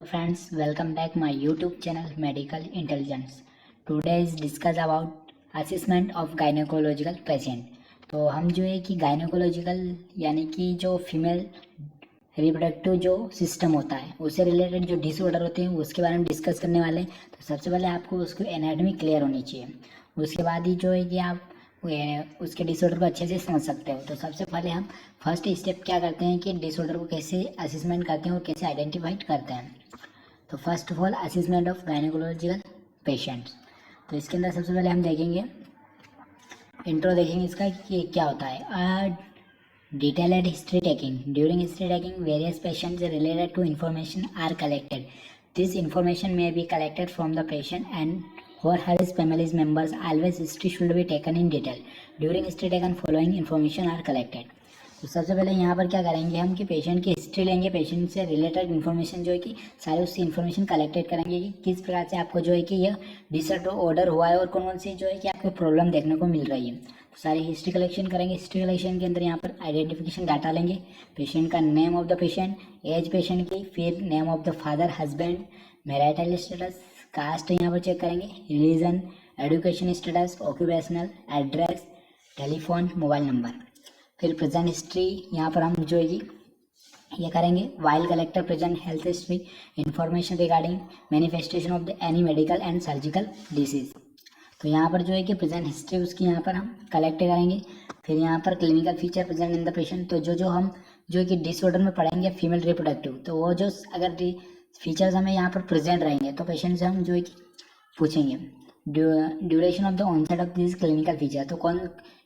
Friends, welcome back my YouTube channel Medical Intelligence. Today is discuss about assessment of gynecological patient. तो हम जो है कि gynaecological यानी कि जो फीमेल रिप्रोडक्टिव जो सिस्टम होता है उससे रिलेटेड जो डिसऑर्डर होते हैं उसके बारे में डिस्कस करने वाले हैं। तो सबसे पहले आपको उसकी एनाटॉमी क्लियर होनी चाहिए, उसके बाद ही जो है कि आप उसके डिसऑर्डर को अच्छे से समझ सकते हो। तो सबसे पहले हम फर्स्ट स्टेप क्या करते हैं कि डिसऑर्डर को कैसे असेसमेंट करते हैं और कैसे आइडेंटिफाइड करते हैं। तो first of all assessment of gynaecological patients. तो इसके अंदर सबसे पहले हम देखेंगे इंट्रो देखेंगे इसका कि क्या होता है। Detailed history taking during history taking various patients related to information are collected. This information may be collected from the patient and or her family's members. Always history should be taken in detail. During history taken following information are collected. तो सबसे पहले यहाँ पर क्या करेंगे हम कि patient की हिस्ट्री लेंगे, पेशेंट से रिलेटेड इन्फॉर्मेशन जो है कि सारे उससे इन्फॉर्मेशन कलेक्टेड करेंगे कि किस प्रकार से आपको जो है कि यह डिसऑर्डर हुआ है और कौन कौन सी जो है कि आपको प्रॉब्लम देखने को मिल रही है। तो सारी हिस्ट्री कलेक्शन करेंगे। हिस्ट्री कलेक्शन के अंदर यहाँ पर आइडेंटिफिकेशन डाटा लेंगे, पेशेंट का name of the patient, age patient की, फिर name of the father, husband, marital status, caste यहाँ पर चेक करेंगे, religion, education status, occupational, address, telephone, mobile number. फिर प्रेजेंट हिस्ट्री यहाँ पर हम जो है कि ये करेंगे while collector present health history, information regarding manifestation of the any medical and surgical disease. तो यहाँ पर जो है कि प्रेजेंट हिस्ट्री उसकी यहाँ पर हम कलेक्ट करेंगे। फिर यहाँ पर clinical feature present in the patient. तो जो हम जो है कि डिसऑर्डर में पढ़ेंगे फीमेल रिप्रोडक्टिव, तो वो जो अगर फीचर्स हमें यहाँ पर प्रेजेंट रहेंगे तो पेशेंट से हम जो है कि पूछेंगे duration of the onset of this clinical feature. तो कौन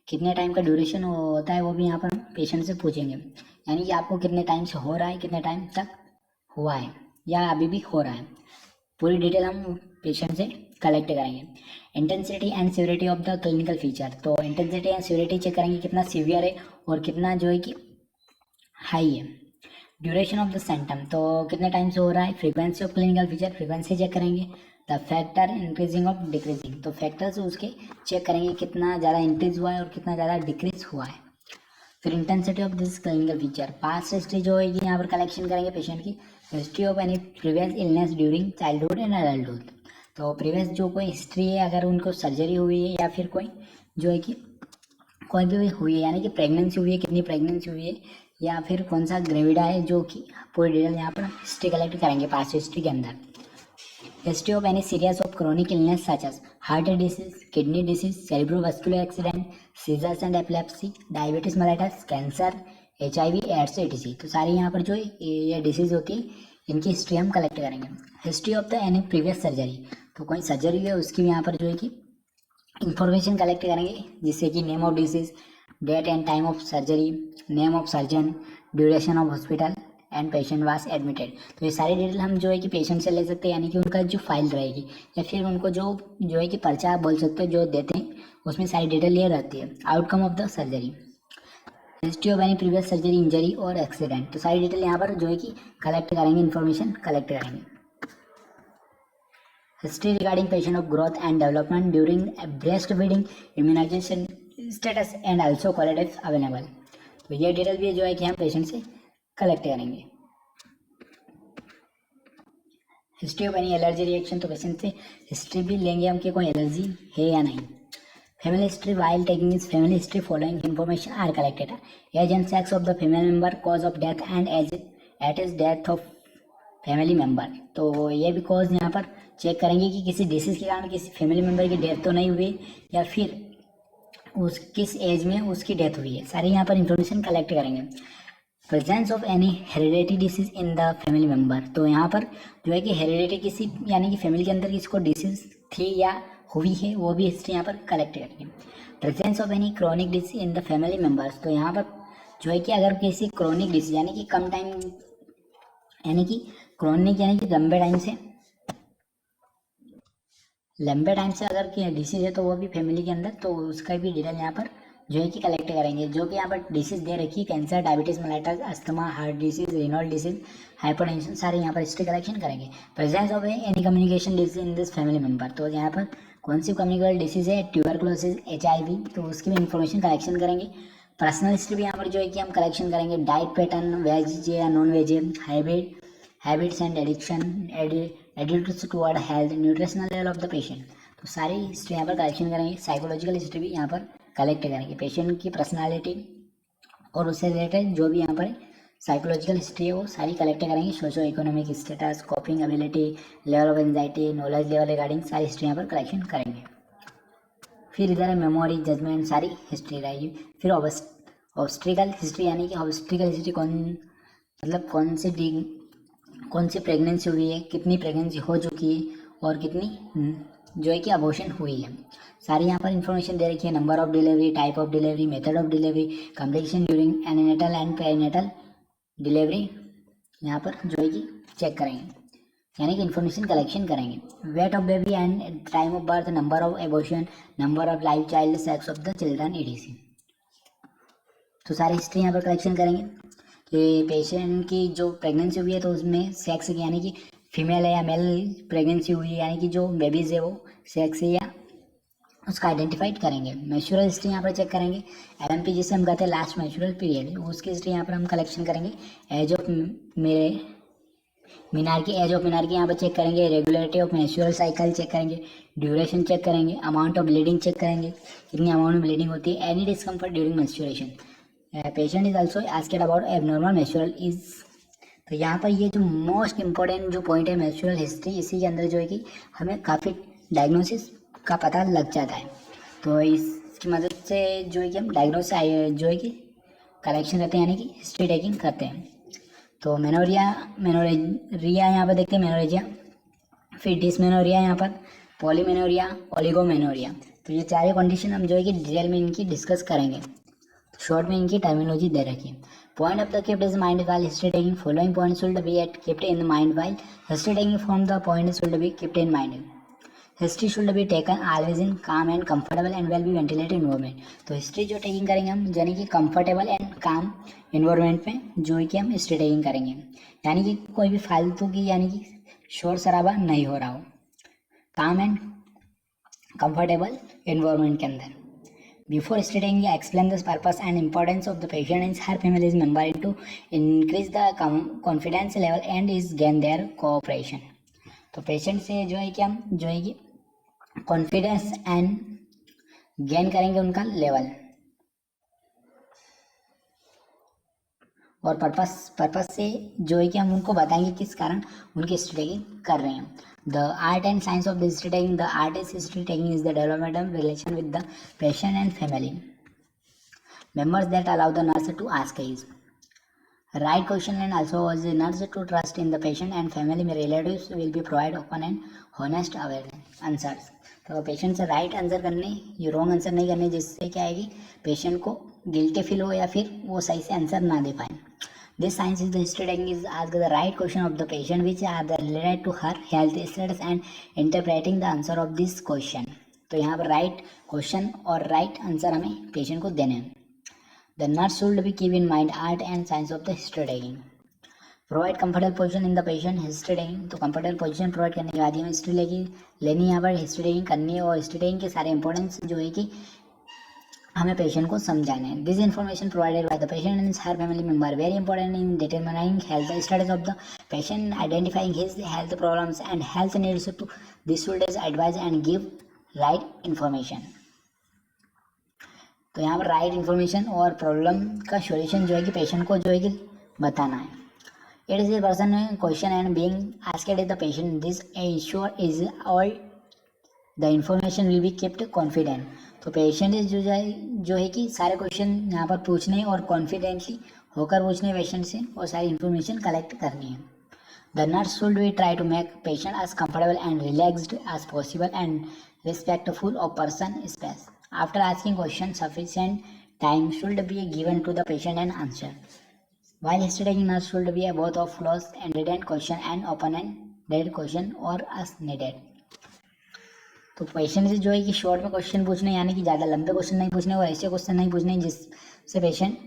कितने टाइम का ड्यूरेशन होता है वो भी यहाँ पर पेशेंट से पूछेंगे, यानी कि आपको कितने टाइम से हो रहा है, कितने टाइम तक हुआ है या अभी भी हो रहा है, पूरी डिटेल हम पेशेंट से कलेक्ट करेंगे। Intensity and severity of the clinical feature. तो इंटेंसिटी एंड सीवियरिटी चेक करेंगे कितना सीवियर है और कितना जो है कि हाई है। ड्यूरेशन ऑफ द सिम्टम, तो कितने टाइम से हो रहा है। Frequency of clinical feature, frequency check करेंगे। The factor increasing of decreasing, तो फैक्टर्स उसके चेक करेंगे कितना ज़्यादा इंक्रीज हुआ है और कितना ज़्यादा डिक्रीज हुआ है। फिर intensity of this clinical feature, past history जो है कि यहाँ पर कलेक्शन करेंगे पेशेंट की, history of any previous illness during childhood and adulthood. तो प्रीवियस जो कोई हिस्ट्री है, अगर उनको सर्जरी हुई है या फिर कोई जो है कि कोई भी हुई है, यानी कि प्रेगनेंसी हुई है, कितनी प्रेगनेंसी हुई है, या फिर कौन सा ग्रेविडा है, जो कि पूरी डिटेल यहाँ पर हिस्ट्री कलेक्ट करेंगे पास्ट हिस्ट्री के अंदर। History of any serious of chronic illness such as heart disease, kidney disease, cerebrovascular accident, seizures and epilepsy, diabetes mellitus, cancer, HIV, AIDS, etc। तो सारी यहाँ पर जो ये डिसीज होती है इनकी हिस्ट्री हम कलेक्ट करेंगे। History of the any previous surgery, तो कोई सर्जरी है उसकी भी यहाँ पर जो है कि इंफॉर्मेशन कलेक्ट करेंगे, जिससे कि name of disease, date and time of surgery, name of surgeon, duration of hospital and patient was admitted. तो ये सारी डिटेल हम जो है कि पेशेंट से ले सकते हैं, यानी कि उनका जो फाइल रहेगी या फिर उनको जो है कि पर्चा आप बोल सकते हो जो देते हैं, उसमें सारी डिटेल ये रहती है। Outcome of the surgery, history of any previous surgery, injury और एक्सीडेंट, तो सारी डिटेल यहाँ पर जो है कि कलेक्ट करेंगे, इन्फॉर्मेशन कलेक्ट करेंगे। History regarding patient of growth and development during breast feeding, immunisation status and also qualities available. तो ये डिटेल भी जो है कि हम पेशेंट से कलेक्ट करेंगे। History of any allergy reaction, तो पेशेंट से हिस्ट्री भी लेंगे हम कि कोई एलर्जी है या नहीं। Family history, while taking is family history following information are collected. Age and sex of the female member, cause of death and age at is death of family member. तो ये भी कॉज यहाँ पर check करेंगे कि किसी disease के कारण किसी फैमिली मेंबर की डेथ तो नहीं हुई या फिर उस किस एज में उसकी डेथ हुई है, सारी यहाँ पर इंफॉर्मेशन कलेक्ट करेंगे। Presence of any hereditary disease in the family member, तो यहाँ पर जो है कि हेरिडेटरी किसी यानी कि फैमिली के अंदर किसी को डिसीज थी या हुई है वो भी हिस्ट्री यहाँ पर कलेक्ट करेंगे। Presence of any chronic disease in the family members, तो यहाँ पर जो है कि अगर किसी क्रोनिक डिसीज यानी कि कम टाइम यानी कि क्रोनिक यानी कि लंबे टाइम से अगर डिसीज है तो वो भी फैमिली के अंदर, तो उसका भी डिटेल यहाँ पर जो है कि कलेक्ट करेंगे। जो कि यहाँ पर डिसीज दे रखी है, cancer, diabetes mellitus, asthma, heart disease, renal disease, hypertension, सारे यहाँ पर हिस्ट्री कलेक्शन करेंगे। Presence of any communication disease in this family member, तो यहाँ पर कौन सी कम्युनिकेबल डिसीज है, ट्यूबरकुलोसिस, HIV, तो उसकी भी इंफॉर्मेशन कलेक्शन करेंगे। पर्सनल हिस्ट्री भी यहाँ पर जो है कि हम कलेक्शन करेंगे। डाइट पैटर्न, वेज या नॉन वेज है, hybrid habits and addiction, addicts toward health, nutritional level of the patient. तो सारी हिस्ट्री यहाँ पर कलेक्शन करेंगे। साइकोलॉजिकल हिस्ट्री भी यहाँ पर कलेक्ट करेंगे, पेशेंट की पर्सनालिटी और उससे रिलेटेड जो भी यहाँ पर साइकोलॉजिकल हिस्ट्री है वो सारी कलेक्ट करेंगे। Socio economic status, कॉपिंग ability, level of anxiety, knowledge level regarding सारी हिस्ट्री यहाँ पर कलेक्शन करेंगे। फिर इधर है मेमोरी, जजमेंट, सारी हिस्ट्री रहेगी। फिर ऑब्स्ट्रिकल हिस्ट्री यानी कि ऑब्स्ट्रिकल हिस्ट्री मतलब कौन सी प्रेगनेंसी हुई है, कितनी प्रेगनेंसी हो चुकी है और कितनी जो है कि अबॉर्शन हुई है, सारी यहाँ पर इन्फॉर्मेशन दे रखी है। Number of delivery, type of delivery, method of delivery, complication during antenatal and perinatal delivery यहाँ पर जो है कि चेक करेंगे, यानी कि इन्फॉर्मेशन कलेक्शन करेंगे। Weight of baby and time of birth, number of abortion, number of live child, sex of the children, etc। तो सारी हिस्ट्री यहाँ पर कलेक्शन करेंगे कि पेशेंट की जो प्रेगनेंसी हुई है तो उसमें सेक्स यानी कि फीमेल है या मेल प्रेगनेंसी हुई है, यानी कि जो बेबीज़ है वो सेक्स है या उसका आइडेंटिफाइड करेंगे। मैच्योरल हिस्ट्री यहाँ पर चेक करेंगे। LMP जिसे हम कहते हैं लास्ट मैच्योरल पीरियड, उसकी हिस्ट्री यहाँ पर हम कलेक्शन करेंगे। Age of menarche, age of menarche यहाँ पर चेक करेंगे। Regularity of menstrual cycle check करेंगे। ड्यूरेशन चेक करेंगे। अमाउंट ऑफ ब्लीडिंग चेक करेंगे, कितनी अमाउंट में ब्लीडिंग होती है। Any discomfort during menstruation, patient is also asked about abnormal menstrual is. तो यहाँ पर ये जो मोस्ट इंपॉर्टेंट जो पॉइंट है मैच्योरल हिस्ट्री, इसी के अंदर जो है कि हमें काफ़ी डायग्नोसिस का पता लग जाता है। तो इसकी मदद से जो है कि हम डायग्नोसिस जो है कि कलेक्शन करते हैं, यानी कि हिस्ट्री टेकिंग करते हैं। तो मेनोरिया यहाँ पर देखते हैं, मेनोरेजिया, फिर डिसमेनोरिया, यहाँ पर पॉलीमेनोरिया, ओलिगोमेनोरिया। तो ये चारों कंडीशन हम जो है कि डिटेल में इनकी डिस्कस करेंगे। शॉर्ट में इनकी टर्मिनोलॉजी दे रखी है। Point of the kept is mind while history taking, following points should be kept in the mind while history taking from the point should be kept in mind. History should be taken always in calm and comfortable and well be ventilated environment. तो history जो taking करेंगे हम यानी कि comfortable and काम environment में जो है कि हम हिस्ट्री टेकिंग करेंगे, यानी कि कोई भी फालतू की यानी कि शोर शराबा नहीं हो रहा हो, काम एंड कंफर्टेबल इन्वायरमेंट के अंदर। Before stating, explain the purpose and importance of the patient and her family's member to increase the confidence level and is gain their cooperation। तो पेशेंट से जो है कि हम जो है कि कॉन्फिडेंस एंड गेन करेंगे उनका लेवल, और पर्पस से जो है कि हम उनको बताएंगे किस कारण उनकी हिस्ट्री टेकिंग कर रहे हैं। The art and science of the history taking, the art is history taking is the development of relation with the patient and family members that allow the nurse to ask his right question and also as a nurse to trust in the patient and family relatives will be provide open and honest answers। तो patient से right answer करने, ये wrong answer नहीं करने, जिससे क्या है कि पेशेंट को गिल्टी फील हो या फिर वो सही से आंसर ना दे पाए। This science is the history taking is ask the right question of the patient which are the related to her health status and interpreting the answer of this question. तो यहाँ पर राइट क्वेश्चन और right answer हमें patient को देने हैं। The nurse should be keep in mind art and science of the history taking. Provide comfortable position in the patient history taking। तो comfortable position provide करने के बाद हमें हिस्ट्री लेनी यहाँ पर हिस्ट्री टेकिंग करनी है, और हिस्ट्री टेकिंग के सारे इंपॉर्टेंस जो है कि हमें पेशेंट को समझाने हैं। This information provided by the patient and her family member very important in determining health status of the patient, identifying his health problems and health needs to this should advise and give right information. तो यहाँ पर right information और problem का solution जो है कि patient को जो है कि बताना है। It is a person question and being asked the patient this ensure is all the information will be kept confident. तो पेशेंट जो है कि सारे क्वेश्चन यहाँ पर पूछने और कॉन्फिडेंटली होकर पूछने पेशेंट से, और सारी इन्फॉर्मेशन कलेक्ट करनी है। The nurse should be try to make patient as comfortable and relaxed as possible and respectful of person space. After asking questions, sufficient time should be given to the patient and answer. While history taking, nurse should be both of close-ended question and open-ended question or as needed। तो patient से जो है कि short में question पूछने, यानी कि ज़्यादा लंबे क्वेश्चन नहीं पूछने और ऐसे क्वेश्चन नहीं पूछने जिससे पेशेंट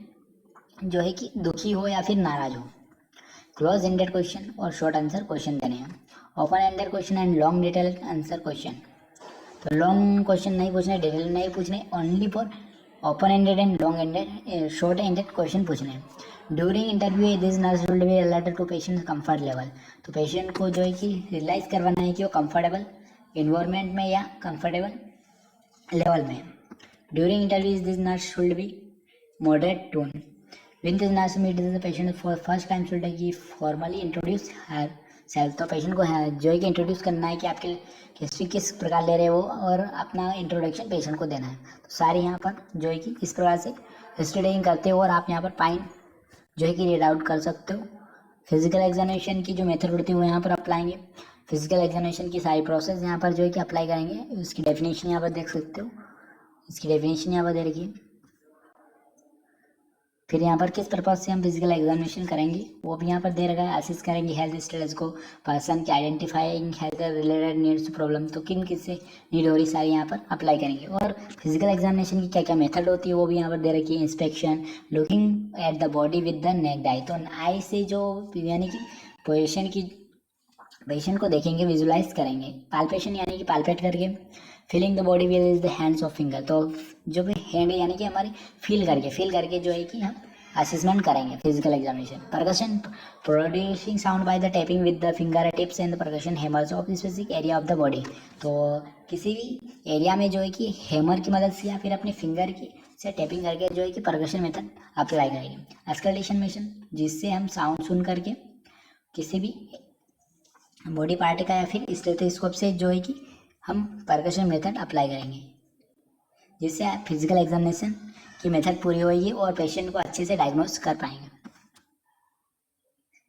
जो है कि दुखी हो या फिर नाराज हो। क्लोज एंडेड क्वेश्चन और शॉर्ट आंसर क्वेश्चन देने हैं। Open ended question and long detail answer question. तो लॉन्ग क्वेश्चन नहीं पूछने, डिटेल नहीं पूछने, only for open ended and long ended short ended question पूछने। During interview this nurse will be alerted to patient comfort level. तो patient को जो है कि रियलाइज करवाना है कि वो कंफर्टेबल इन्वायरमेंट में या कंफर्टेबल लेवल में। During interviews this nurse should B moderate tone. When this nurse meets the patient for first time should he formally introduce herself। तो पेशेंट को जो है कि इंट्रोड्यूस करना है कि आपके हिस्ट्री किस प्रकार ले रहे हो और अपना इंट्रोडक्शन पेशेंट को देना है। तो सारे यहाँ पर जो है कि इस प्रकार से हिस्ट्री टेकिंग करते हो और आप यहाँ पर पॉइंट जो है कि रीड आउट कर सकते हो। फिजिकल एग्जामिनेशन की जो मेथड होती है वो यहाँ पर अप्लाएंगे। फिजिकल एग्जामिनेशन की सारी प्रोसेस यहाँ पर जो है कि अप्लाई करेंगे। उसकी डेफिनेशन यहाँ पर देख सकते हो, इसकी डेफिनेशन यहाँ पर दे रखी है। फिर यहाँ पर किस पर्पज से हम फिजिकल एग्जामिनेशन करेंगे वो भी यहाँ पर दे रखा है। असिस्ट करेंगे हेल्थ स्टेटस को, पर्सन के identifying health related needs problem, तो किन किस से नीड हो रही सारी यहाँ पर अप्लाई करेंगे। और फिजिकल एग्जामिनेशन की क्या क्या मेथड होती है वो भी यहाँ पर दे रखी है। Inspection, looking at the body with the naked eye, तो आई से जो यानी कि पोजिशन की पेशेंट को देखेंगे, विजुलाइज करेंगे। पाल्पेशन यानी कि पाल्पेट करके। Feeling the body with the hands of finger, तो जो भी हैंड यानी कि हमारी फील करके जो है कि हम असेसमेंट करेंगे physical examination. Percussion, producing sound by the tapping with the finger tips and the percussion hammers of specific area of the body, तो किसी भी एरिया में जो है कि हैमर की मदद से या फिर अपने फिंगर की से टैपिंग करके जो है कि परकशन मेथड अप्लाई करेंगे। एस्कलेशन मिशन, जिससे हम साउंड सुन करके किसी भी बॉडी पार्ट का या फिर स्टेथोस्कोप से जो है कि हम परकशन मेथड अप्लाई करेंगे, जिससे फिजिकल एग्जामिनेशन की मेथड पूरी होगी और पेशेंट को अच्छे से डायग्नोस कर पाएंगे।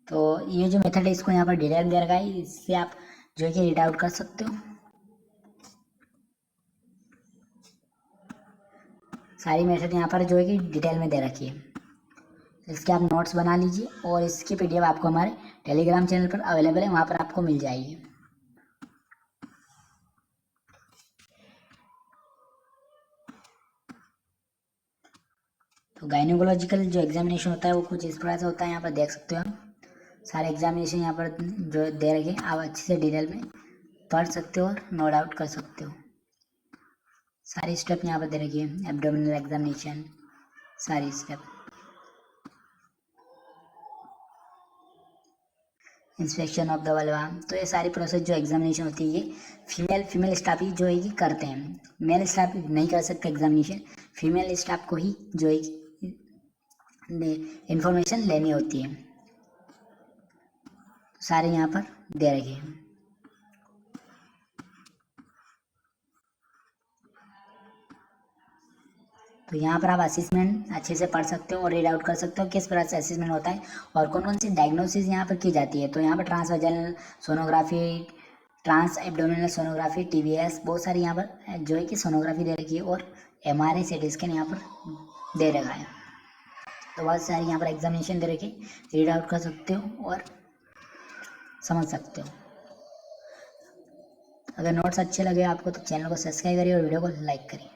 तो ये जो मेथड है इसको यहाँ पर डिटेल दे रखा है, इससे आप जो है कि रीड आउट कर सकते हो। सारी मेथड यहाँ पर जो है कि डिटेल में दे रखी है। इसके आप नोट्स बना लीजिए और इसकी पीडीएफ आपको हमारे टेलीग्राम चैनल पर अवेलेबल है, वहाँ पर आपको मिल जाएगी। तो गायनोकोलॉजिकल जो एग्जामिनेशन होता है वो कुछ इस प्रकार से होता है, यहाँ पर देख सकते हो आप सारे एग्जामिनेशन यहाँ पर जो दे रखे आप अच्छे से डिटेल में पढ़ सकते हो और नोट आउट कर सकते हो। सारी स्टेप यहाँ पर दे रखी है, एब्डोमिनल एग्जामिनेशन सारी step, inspection of the vulva. तो ये सारी प्रोसेस जो एग्जामिनेशन होती है ये फीमेल स्टाफ ही जो है कि करते हैं, मेल स्टाफ नहीं कर सकते एग्जामिनेशन। फीमेल स्टाफ को ही जो है इंफॉर्मेशन लेनी होती है। सारे यहाँ पर दे रखे हैं। तो यहाँ पर आप असेसमेंट अच्छे से पढ़ सकते हो और रीड आउट कर सकते हो किस प्रकार से असेसमेंट होता है और कौन कौन सी डायग्नोसिस यहाँ पर की जाती है। तो यहाँ पर transvaginal sonography, trans abdominal sonography, TVS, बहुत सारी यहाँ पर जो है कि सोनोग्राफी दे रखी है और MRI CT स्कैन यहाँ पर दे रखा है। तो बहुत सारी यहाँ पर एग्जामिनेशन दे रखी, रीड आउट कर सकते हो और समझ सकते हो। अगर नोट्स अच्छे लगे आपको तो चैनल को सब्सक्राइब करिए और वीडियो को लाइक करिए।